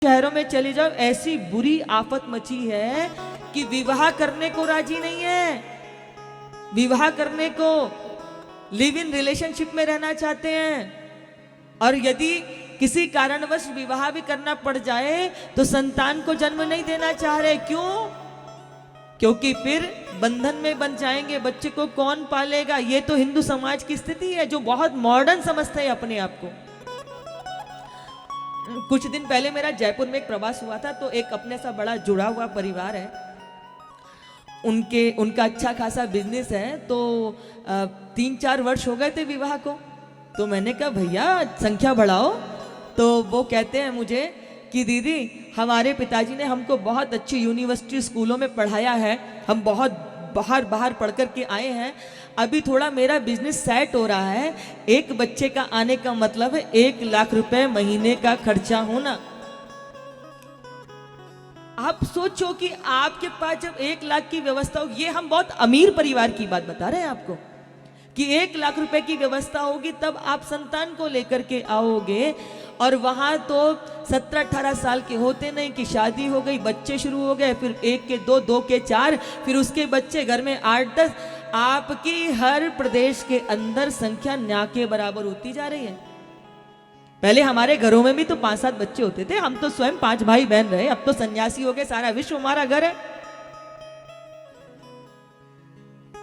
शहरों में चली जाओ, ऐसी बुरी आफत मची है कि विवाह करने को राजी नहीं है, विवाह करने को, लिव इन रिलेशनशिप में रहना चाहते हैं। और यदि किसी कारणवश विवाह भी करना पड़ जाए तो संतान को जन्म नहीं देना चाह रहे। क्यों? क्योंकि फिर बंधन में बन जाएंगे, बच्चे को कौन पालेगा। ये तो हिंदू समाज की स्थिति है जो बहुत मॉडर्न समझते हैं अपने आप को। कुछ दिन पहले मेरा जयपुर में एक प्रवास हुआ था, तो एक अपने सा बड़ा जुड़ा हुआ परिवार है, उनका अच्छा खासा बिजनेस है। तो 3-4 वर्ष हो गए थे विवाह को। तो मैंने कहा भैया संख्या बढ़ाओ। तो वो कहते हैं मुझे कि दीदी हमारे पिताजी ने हमको बहुत अच्छी यूनिवर्सिटी स्कूलों में पढ़ाया है, हम बहुत बाहर पढ़ कर के आए हैं, अभी थोड़ा मेरा बिजनेस सेट हो रहा है, एक बच्चे का आने का मतलब है 1 लाख रुपए महीने का खर्चा होना। आप सोचो कि आपके पास जब 1 लाख की व्यवस्था हो, ये हम बहुत अमीर परिवार की बात बता रहे हैं आपको, कि 1 लाख रुपए की व्यवस्था होगी तब आप संतान को लेकर के आओगे। और वहां तो 17-18 साल के होते नहीं कि शादी हो गई, बच्चे शुरू हो गए, फिर 1 के 2, 2 के 4, फिर उसके बच्चे घर में 8-10। आपकी हर प्रदेश के अंदर संख्या ना के बराबर होती जा रही है। पहले हमारे घरों में भी तो 5-7 बच्चे होते थे, हम तो स्वयं 5 भाई बहन रहे, अब तो सन्यासी हो गए, सारा विश्व हमारा घर है।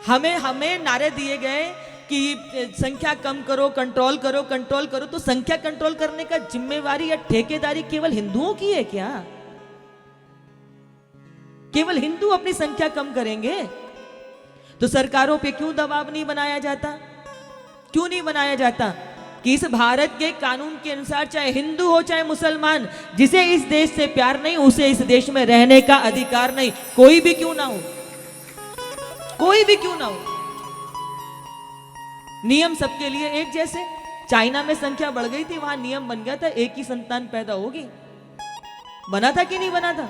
हमें नारे दिए गए कि संख्या कम करो, कंट्रोल करो, कंट्रोल करो। तो संख्या कंट्रोल करने का जिम्मेवारी या ठेकेदारी केवल हिंदुओं की है क्या? केवल हिंदू अपनी संख्या कम करेंगे? तो सरकारों पे क्यों दबाव नहीं बनाया जाता? क्यों नहीं बनाया जाता कि इस भारत के कानून के अनुसार चाहे हिंदू हो चाहे मुसलमान, जिसे इस देश से प्यार नहीं उसे इस देश में रहने का अधिकार नहीं, कोई भी क्यों ना हो, कोई भी क्यों ना हो। नियम सबके लिए एक जैसे। चाइना में संख्या बढ़ गई थी, वहां नियम बन गया था एक ही संतान पैदा होगी। बना था कि नहीं बना था?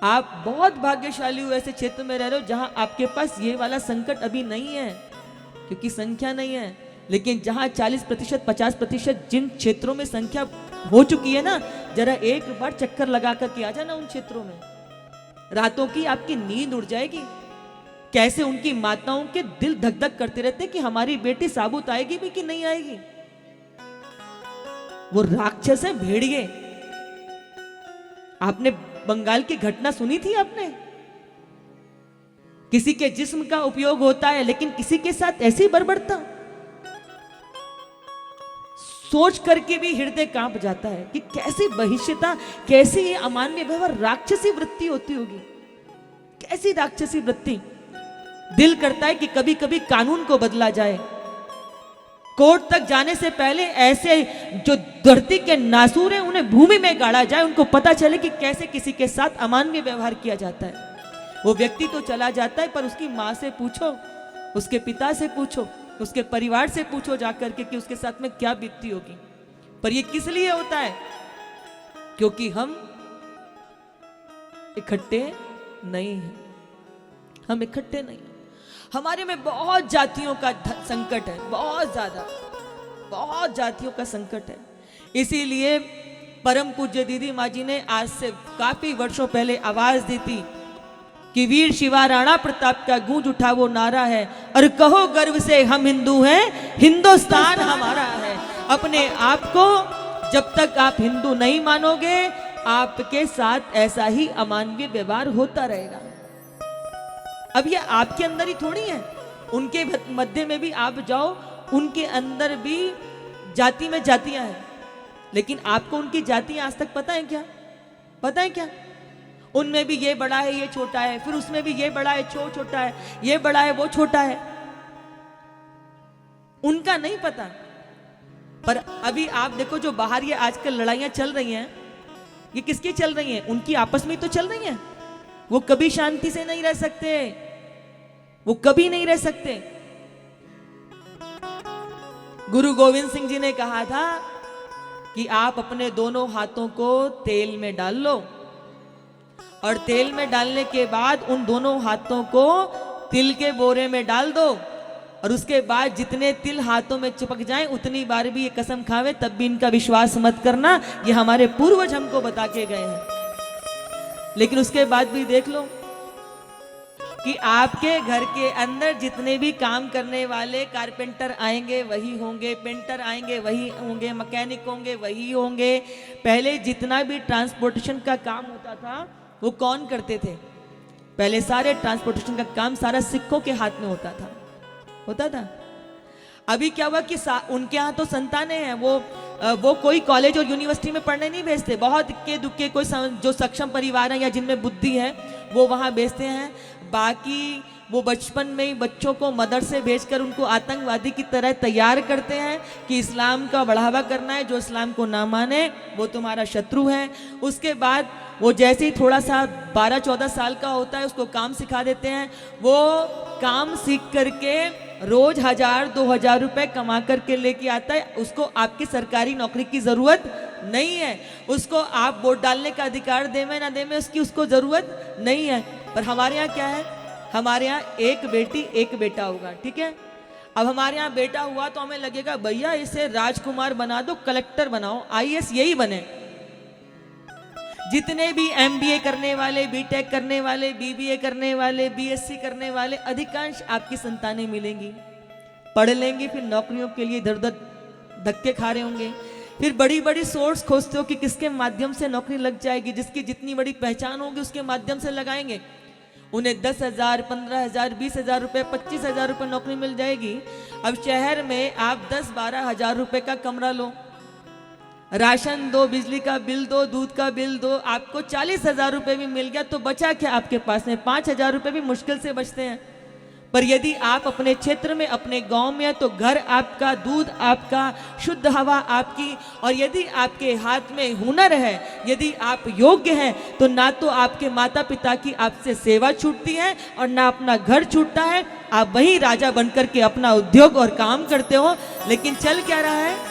आप बहुत भाग्यशाली हो ऐसे क्षेत्र में रह रहे हो जहां आपके पास ये वाला संकट अभी नहीं है, क्योंकि संख्या नहीं है। लेकिन जहां 40%, 50% जिन क्षेत्रों में संख्या हो चुकी है ना, जरा एक बार चक्कर लगा करके आ जाना उन क्षेत्रों में, रातों की आपकी नींद उड़ जाएगी। कैसे उनकी माताओं के दिल धक धक करते रहते कि हमारी बेटी साबुत आएगी भी कि नहीं आएगी। वो राक्षस है, भेड़िए। आपने बंगाल की घटना सुनी थी आपने? किसी के जिस्म का उपयोग होता है लेकिन किसी के साथ ऐसी बर्बरता, सोच करके भी हृदय कांप जाता है कि कैसी बहिष्यता, कैसी ये अमान्य व्यवहार, राक्षसी वृत्ति होती होगी, कैसी राक्षसी वृत्ति। दिल करता है कि कभी कभी कानून को बदला जाए, कोर्ट तक जाने से पहले ऐसे जो धरती के नासूर हैं उन्हें भूमि में गाड़ा जाए, उनको पता चले कि कैसे किसी के साथ अमानवीय व्यवहार किया जाता है। वो व्यक्ति तो चला जाता है पर उसकी माँ से पूछो, उसके पिता से पूछो, उसके परिवार से पूछो जाकर के कि उसके साथ में क्या बीतती होगी। पर ये किस लिए होता है? क्योंकि हम इकट्ठे नहीं हैं, हम इकट्ठे नहीं। हमारे में बहुत जातियों का संकट है, बहुत ज्यादा, बहुत जातियों का संकट है। इसीलिए परम पूज्य दीदी माँ जी ने आज से काफी वर्षों पहले आवाज दी थी कि वीर शिवा राणा प्रताप का गूंज उठा वो नारा है, और कहो गर्व से हम हिंदू हैं, हिंदुस्तान हमारा है। अपने आप को जब तक आप हिंदू नहीं मानोगे, आपके साथ ऐसा ही अमानवीय व्यवहार होता रहेगा। अब ये आपके अंदर ही थोड़ी है, उनके मध्य में भी आप जाओ, उनके अंदर भी जाति में जातियां हैं, लेकिन आपको उनकी जातियां आज तक पता है क्या? पता है क्या? उनमें भी ये बड़ा है ये छोटा है, फिर उसमें भी ये बड़ा है छोटा है, ये बड़ा है वो छोटा है, उनका नहीं पता। पर अभी आप देखो जो बाहर ये आजकल लड़ाइयां चल रही हैं, ये किसकी चल रही हैं? उनकी आपस में तो चल रही हैं। वो कभी शांति से नहीं रह सकते, वो कभी नहीं रह सकते। गुरु गोविंद सिंह जी ने कहा था कि आप अपने दोनों हाथों को तेल में डाल लो, और तेल में डालने के बाद उन दोनों हाथों को तिल के बोरे में डाल दो, और उसके बाद जितने तिल हाथों में चिपक जाएं उतनी बार भी ये कसम खावे तब भी इनका विश्वास मत करना, ये हमारे पूर्वज हमको बता के गए हैं। लेकिन उसके बाद भी देख लो कि आपके घर के अंदर जितने भी काम करने वाले कारपेंटर आएंगे वही होंगे, पेंटर आएंगे वही होंगे, मैकेनिक होंगे वही होंगे। पहले जितना भी ट्रांसपोर्टेशन का काम होता था वो कौन करते थे? पहले सारे ट्रांसपोर्टेशन का काम सारा सिक्कों के हाथ में होता था। अभी क्या हुआ कि उनके यहाँ तो संतानें हैं, वो कोई कॉलेज और यूनिवर्सिटी में पढ़ने नहीं भेजते। बहुत इक्के दुक्के कोई जो सक्षम परिवार हैं या जिनमें बुद्धि है वो वहाँ भेजते हैं। बाकी वो बचपन में ही बच्चों को मदरसे भेजकर उनको आतंकवादी की तरह तैयार करते हैं कि इस्लाम का बढ़ावा करना है, जो इस्लाम को ना माने वो तुम्हारा शत्रु है। उसके बाद वो जैसे ही थोड़ा सा 12-14 साल का होता है उसको काम सिखा देते हैं। वो काम सीख करके रोज 1000-2000 रुपए कमा करके लेके आता है। उसको आपकी सरकारी नौकरी की जरूरत नहीं है, उसको आप वोट डालने का अधिकार देवे ना देवे उसकी उसको जरूरत नहीं है। पर हमारे यहाँ क्या है, हमारे यहाँ एक बेटी एक बेटा होगा, ठीक है। अब हमारे यहाँ बेटा हुआ तो हमें लगेगा भैया इसे राजकुमार बना दो, कलेक्टर बनाओ, IAS यही बने। जितने भी MBA करने वाले, BTech करने वाले, BBA करने वाले, BSc करने वाले, अधिकांश आपकी संतानें मिलेंगी, पढ़ लेंगी, फिर नौकरियों के लिए इधर उधर धक्के खा रहे होंगे। फिर बड़ी बड़ी सोर्स खोजते हो कि किसके माध्यम से नौकरी लग जाएगी, जिसकी जितनी बड़ी पहचान होगी उसके माध्यम से लगाएंगे। उन्हें 10,000, 15,000, 20,000 रुपये, 25,000 रुपये नौकरी मिल जाएगी। अब शहर में आप 10-12 हज़ार रुपये का कमरा लो, राशन दो, बिजली का बिल दो, दूध का बिल दो, आपको 40,000 रुपये भी मिल गया तो बचा क्या आपके पास में? 5,000 रुपये भी मुश्किल से बचते हैं। पर यदि आप अपने क्षेत्र में, अपने गांव में, तो घर आपका, दूध आपका, शुद्ध हवा आपकी, और यदि आपके हाथ में हुनर है, यदि आप योग्य हैं, तो ना तो आपके माता पिता की आपसे सेवा छूटती है और ना अपना घर छूटता है। आप वही राजा बनकर के अपना उद्योग और काम करते हो। लेकिन चल क्या रहा है,